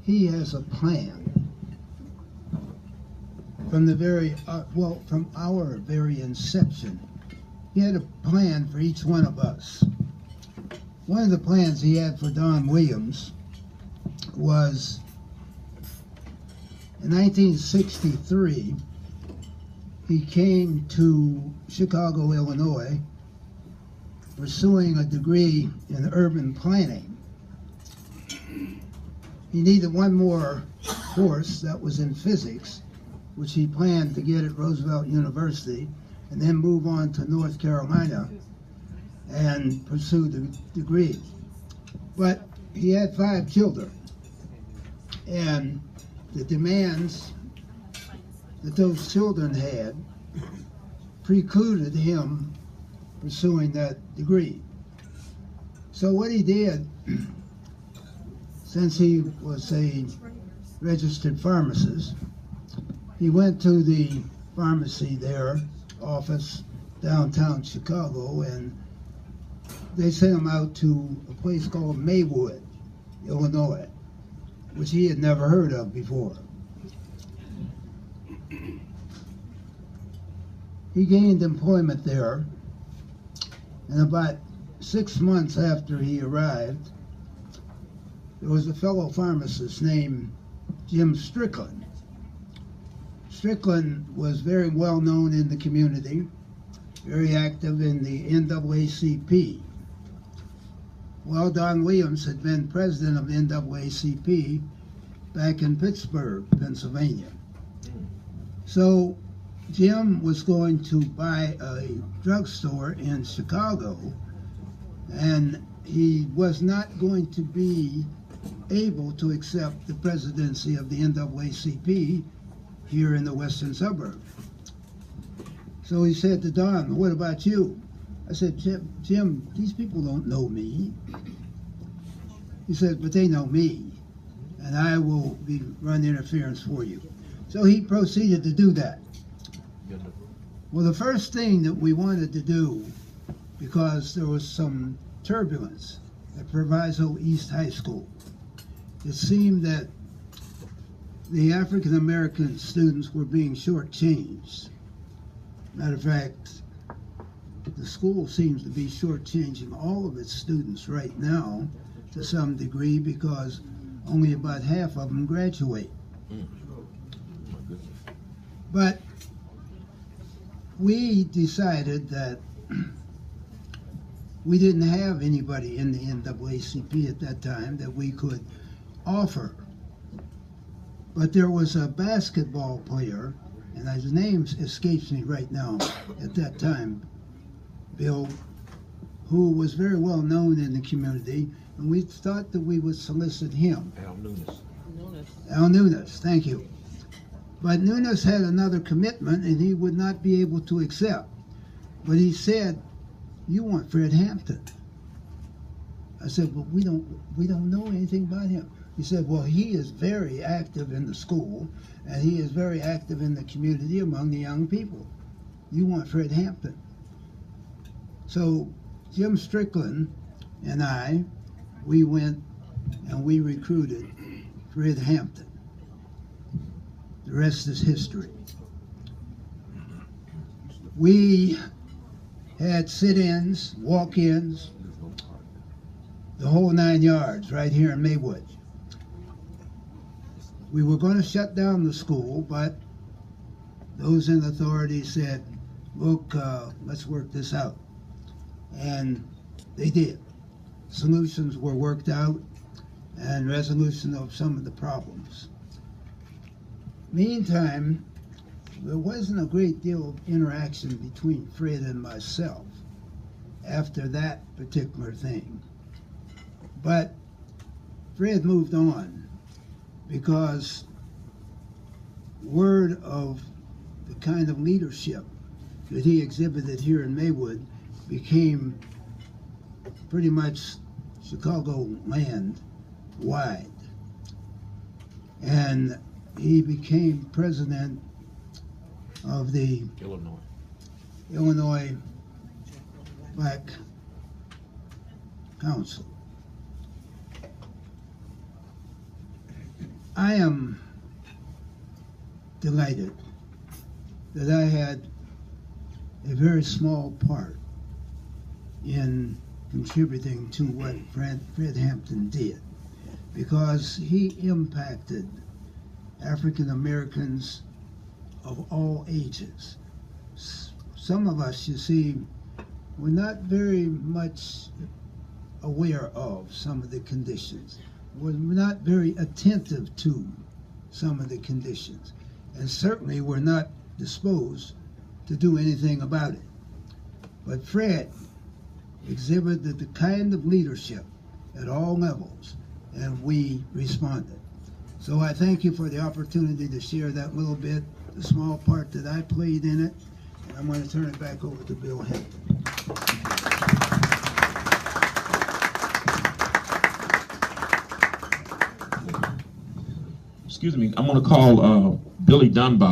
he has a plan from the very, from our very inception. He had a plan for each one of us. One of the plans he had for Don Williams was in 1963, he came to Chicago, Illinois, pursuing a degree in urban planning. He needed one more course that was in physics, which he planned to get at Roosevelt University, and then move on to North Carolina and pursue the degree. But he had 5 children, and the demands that those children had precluded him pursuing that degree. So what he did, since he was a registered pharmacist, he went to the pharmacy there, office, downtown Chicago, and they sent him out to a place called Maywood, Illinois, which he had never heard of before. He gained employment there, and about 6 months after he arrived, there was a fellow pharmacist named Jim Strickland. Strickland was very well known in the community, very active in the NAACP. Well, Don Williams had been president of the NAACP back in Pittsburgh, Pennsylvania. So Jim was going to buy a drugstore in Chicago, and he was not going to be able to accept the presidency of the NAACP here in the western suburb. So he said to Don, "What about you?" I said, Jim, these people don't know me." He said, "But they know me, and I will run interference for you." So he proceeded to do that. Well, the first thing that we wanted to do, because there was some turbulence at Proviso East High School, it seemed that the African American students were being shortchanged. Matter of fact, the school seems to be shortchanging all of its students right now to some degree, because only about half of them graduate. But we decided that we didn't have anybody in the NAACP at that time that we could offer. But there was a basketball player, and his name escapes me right now, at that time, Bill, who was very well known in the community, and we thought that we would solicit him. Al Nunes, thank you. But Nunes had another commitment, and he would not be able to accept. But he said, "You want Fred Hampton." I said, "Well, we don't know anything about him." He said, "Well, he is very active in the school, and he is very active in the community among the young people. You want Fred Hampton." So Jim Strickland and I, we went and we recruited Fred Hampton. The rest is history. We had sit-ins, walk-ins, the whole 9 yards right here in Maywood. We were going to shut down the school, but those in authority said, "Look, let's work this out." And they did. Solutions were worked out, and resolution of some of the problems. Meantime, there wasn't a great deal of interaction between Fred and myself after that particular thing. But Fred moved on, because word of the kind of leadership that he exhibited here in Maywood became pretty much Chicago land wide. And he became president of the Illinois Black Council. I am delighted that I had a very small part in contributing to what Fred Hampton did, because he impacted African Americans of all ages. Some of us, you see, we're not very much aware of some of the conditions. We're not very attentive to some of the conditions. And certainly we're not disposed to do anything about it. But Fred exhibited the kind of leadership at all levels, and we responded. So I thank you for the opportunity to share that little bit, the small part that I played in it, and I'm going to turn it back over to Bill Hampton. Excuse me, I'm going to call Billy Dunbar.